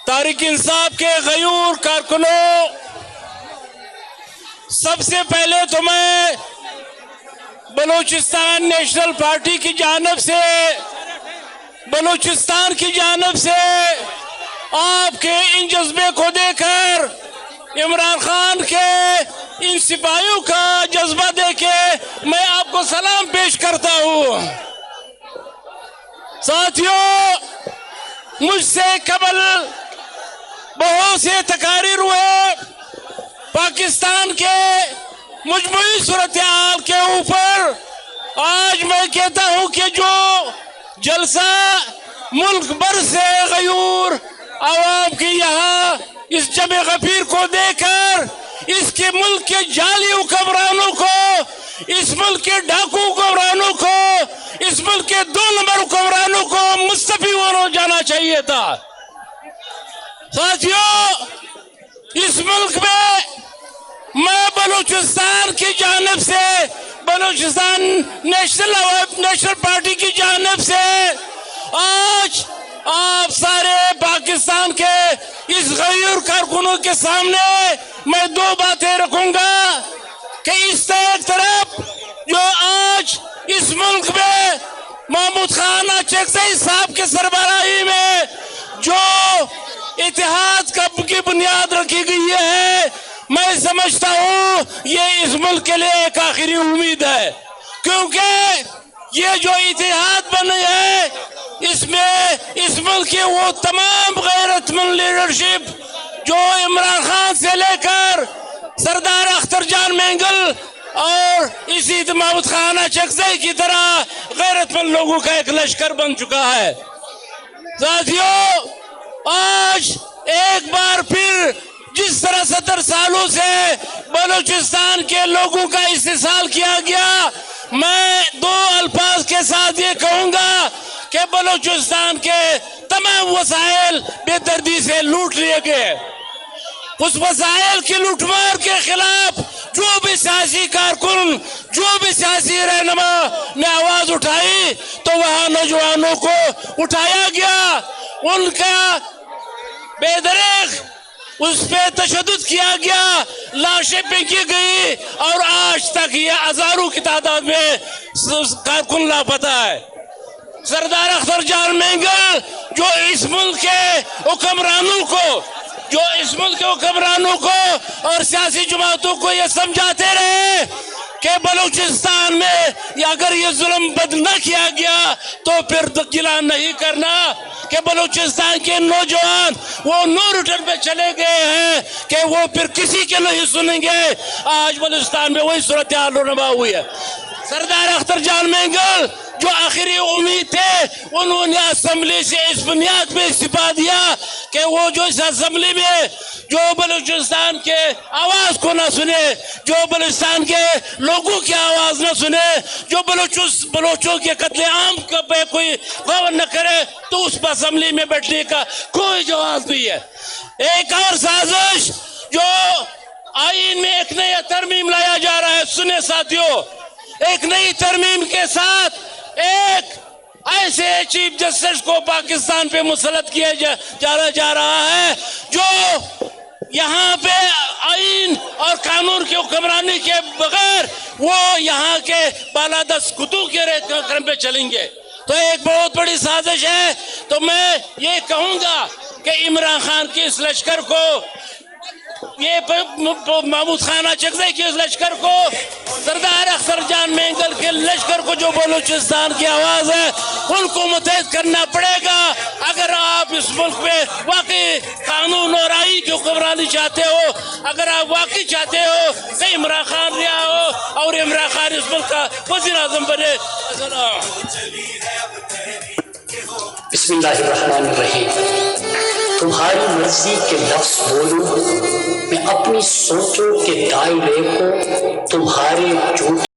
تحریک انصاف کے غیور کارکنوں، سب سے پہلے تو میں بلوچستان نیشنل پارٹی کی جانب سے، بلوچستان کی جانب سے آپ کے ان جذبے کو دیکھ کر، عمران خان کے ان سپاہیوں کا جذبہ دیکھ کے میں آپ کو سلام پیش کرتا ہوں۔ ساتھیوں، مجھ سے قبل بہت سے تقاریر ہوئے پاکستان کے مجموعی صورتحال کے اوپر۔ آج میں کہتا ہوں کہ جو جلسہ ملک بھر سے غیور عوام کی یہاں اس جمع غفیر کو دیکھ کر، اس کے ملک کے جعلی حکمرانوں کو، اس ملک کے ڈاکو حکمرانوں کو، اس ملک کے 2 نمبر حکمرانوں کو مستعفی ہو جانا چاہیے تھا۔ ساتھیوں، اس ملک میں بلوچستان کی جانب سے، بلوچستان نیشنل پارٹی کی جانب سے آج آپ سارے پاکستان کے اس غیر کارکنوں کے سامنے میں 2 باتیں رکھوں گا کہ اس ایک طرف جو آج اس ملک میں محمود خان اچکزئی صاحب کے سربراہی میں جو اتحاد کی بنیاد رکھی گئی ہے، میں سمجھتا ہوں یہ اس ملک کے لیے ایک آخری امید ہے، کیونکہ یہ جو اتحاد بنی ہے اس میں اس ملک کے وہ تمام غیرت مند لیڈرشپ جو عمران خان سے لے کر سردار اختر جان مینگل اور اسی محمود خان اچکزئی کی طرح غیرت مند لوگوں کا ایک لشکر بن چکا ہے۔ ساتھیوں، آج ایک بار پھر جس طرح 70 سالوں سے بلوچستان کے لوگوں کا استحصال کیا گیا، میں 2 الفاظ کے ساتھ یہ کہوں گا کہ بلوچستان کے تمام وسائل بے دردی سے لوٹ لیے گئے۔ اس وسائل کی لوٹ مار کے خلاف جو بھی سیاسی کارکن، جو بھی سیاسی رہنما نے آواز اٹھائی تو وہاں نوجوانوں کو اٹھایا گیا، ان کا بے دریغ اس پہ تشدد کیا گیا، لاشیں پھینکی گئی، اور آج تک یہ ہزاروں کی تعداد میں کارکن لاپتہ ہے۔ سردار اختر جان مینگل جو اس ملک کے حکمرانوں کو اور سیاسی جماعتوں کو یہ سمجھاتے رہے کہ بلوچستان میں اگر یہ ظلم بد نہ کیا گیا تو پھر گلہ نہیں کرنا، کہ بلوچستان کے نوجوان وہ نو ریٹرن پہ چلے گئے ہیں کہ وہ پھر کسی کے نہیں سنیں گے۔ آج بلوچستان میں وہی صورتحال رونما ہوئی ہے۔ سردار اختر جان مینگل جو آخری امید تھے، انہوں نے اسمبلی سے اس بنیاد پہ استعفا دیا کہ وہ جو اس اسمبلی میں جو بلوچستان کے آواز کو نہ سنے، جو بلوچستان کے لوگوں کی آواز نہ سنے، جو بلوچوں کے قتل عام پہ کوئی غور نہ کرے، تو اس پر اسمبلی میں بیٹھنے کا کوئی جواز نہیں ہے۔ ایک اور سازش جو آئین میں ایک نیا ترمیم لایا جا رہا ہے، سنیں ساتھیوں، ایک نئی ترمیم کے ساتھ ایک ایسے چیف جسٹس کو پاکستان پہ مسلط کیا جا رہا ہے جو یہاں پہ آئین اور قانون کی حکمرانی کے بغیر وہ یہاں کے بالادست کتوں کے کرم پہ چلیں گے۔ تو ایک بہت بڑی سازش ہے۔ تو میں یہ کہوں گا کہ عمران خان کی اس لشکر کو، یہ محمود خان اچکزئی کے اس لشکر کو، سردار اختر جان مینگل کے لشکر کو جو بلوچستان کی آواز ہے، ان کو متحد کرنا پڑے گا اگر آپ اس ملک میں واقعی قانون اور آئین کی حکمرانی چاہتے ہو، اگر آپ واقعی چاہتے ہو کہ عمران خان رہا ہو اور عمران خان اس ملک کا وزیر اعظم بنے۔ بسم اللہ الرحمن الرحیم۔ تمہاری مرضی کے لفظ بولوں، میں اپنی سوچوں کے دائرے کو تمہارے جھوٹ